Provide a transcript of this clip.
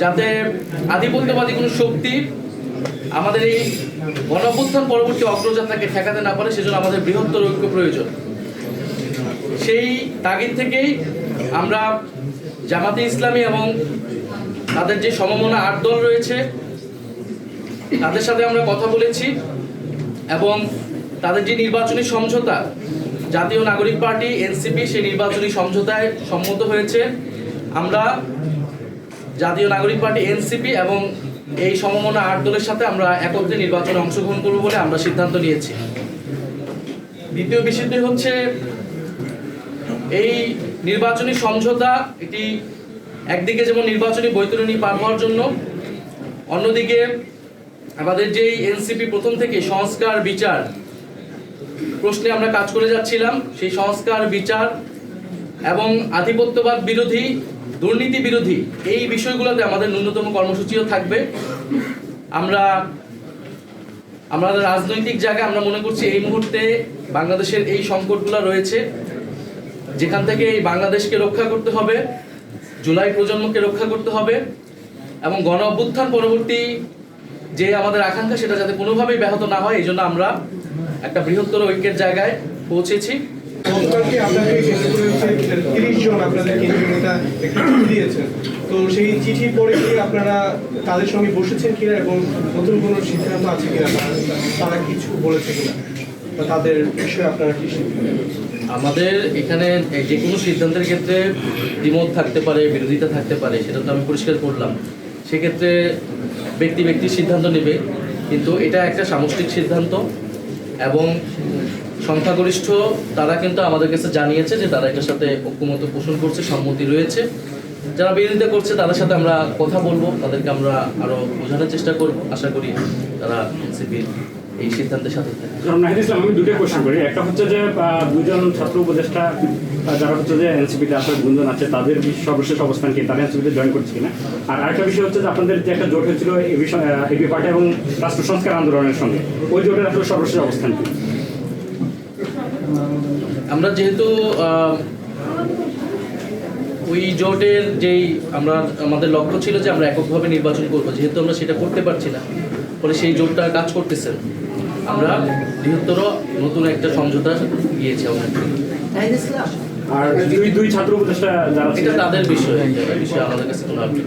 যাতে আধিপত্যবাদী কোনো শক্তি আমাদের এই গণঅভ্যুত্থান পরবর্তী অগ্রযাত্রাকে ঠেকাতে না পারে, সেজন্য আমাদের বৃহত্তর ঐক্য প্রয়োজন। সেই তাগিদ থেকেই আমরা জামাতে ইসলামী এবং তাদের যে সমমনা 8 দল রয়েছে তাদের সাথে আমরা কথা বলেছি এবং তাদের যে নির্বাচনী সমঝোতা, জাতীয় নাগরিক পার্টি এনসিপি সেই নির্বাচনী সমঝোতায় সম্মত হয়েছে। আমরা জাতীয় নাগরিক পার্টি এনসিপি এবং এই সমমনা 8 দলের সাথে আমরা একত্রে নির্বাচনে অংশগ্রহণ করব বলে আমরা সিদ্ধান্ত নিয়েছি। দ্বিতীয় বিষয়টি হচ্ছে এই নির্বাচনী সমঝোতা এটি একদিকে যেমন নির্বাচনী বৈতরণী পার হওয়ার জন্য, অন্যদিকে আমাদের যেই এনসিপি প্রথম থেকে সংস্কার বিচার প্রশ্নে আমরা কাজ করে যাচ্ছিলাম, সেই সংস্কার বিচার এবং আধিপত্যবাদ বিরোধী, দুর্নীতি বিরোধী এই বিষয়গুলোতে আমাদের ন্যূনতম কর্মসূচিও থাকবে। আমাদের রাজনৈতিক জায়গায় আমরা মনে করছি এই মুহূর্তে বাংলাদেশের এই সংকটগুলো রয়েছে, যেখান থেকে এই বাংলাদেশকে রক্ষা করতে হবে, জুলাই প্রজন্মকে রক্ষা করতে হবে এবং গণ অভ্যুত্থান পরবর্তী যে আমাদের আকাঙ্ক্ষা সেটা যাতে কোনোভাবেই ব্যাহত না হয়, এই জন্য আমরা একটা বৃহত্তর ঐক্যের জায়গায় পৌঁছেছি। তো সেই চিঠি পড়ে কি আপনারা তাদের সঙ্গে বসেছেন কিনা এবং নতুন কোনো সিদ্ধান্ত আছে কিনা, তারা কিছু বলেছে কিনা, তাদের বিষয়ে আপনারা কি? আমাদের এখানে যে কোনো সিদ্ধান্তের ক্ষেত্রে দ্বিমত থাকতে পারে, বিরোধিতা থাকতে পারে, সেটা তো আমি পরিষ্কার করলাম। সেক্ষেত্রে ব্যক্তি সিদ্ধান্ত নেবে, কিন্তু এটা একটা সামষ্টিক সিদ্ধান্ত এবং সংখ্যাগরিষ্ঠ তারা কিন্তু আমাদের কাছে জানিয়েছে যে তারা এটার সাথে ঐক্যমত পোষণ করছে, সম্মতি রয়েছে। যারা বিরোধিতা করছে তাদের সাথে আমরা কথা বলবো, তাদেরকে আমরা আরো বোঝানোর চেষ্টা করব। আশা করি তারা এনসিপির এই সিদ্ধান্তের সাথে থাকে। নাহিদ ইসলাম, আমি দুটো কোশ্চেন করি। একটা হচ্ছে যে দুজন ছাত্র উপদেষ্টা যারা হচ্ছে যে এনসিপিতে আসার গুঞ্জন আছে, তাদের সর্বশেষ অবস্থান কি, তারা এনসিপিতে জয়েন করছে কিনা? আর আরেকটা বিষয় হচ্ছে যে আপনাদের যে একটা জোট হয়েছিল এবি পার্টি এবং রাষ্ট্র সংস্কার আন্দোলনের সঙ্গে, ওই জোটের আসলে সর্বশেষ অবস্থান কি? আমরা যেহেতু ওই জোটের যেই আমাদের লক্ষ্য ছিল যে আমরা এককভাবে নির্বাচন করব, যেহেতু আমরা সেটা করতে পারছি না, ফলে সেই জোটটা কাজ করতেছে। আমরা বৃহত্তর নতুন একটা সমঝোতা গিয়েছি আমরা। আর দুই ছাত্র উপদেষ্টা যারা এটা তাদের বিষয়, আমাদের কাছে কোনো আপডেট।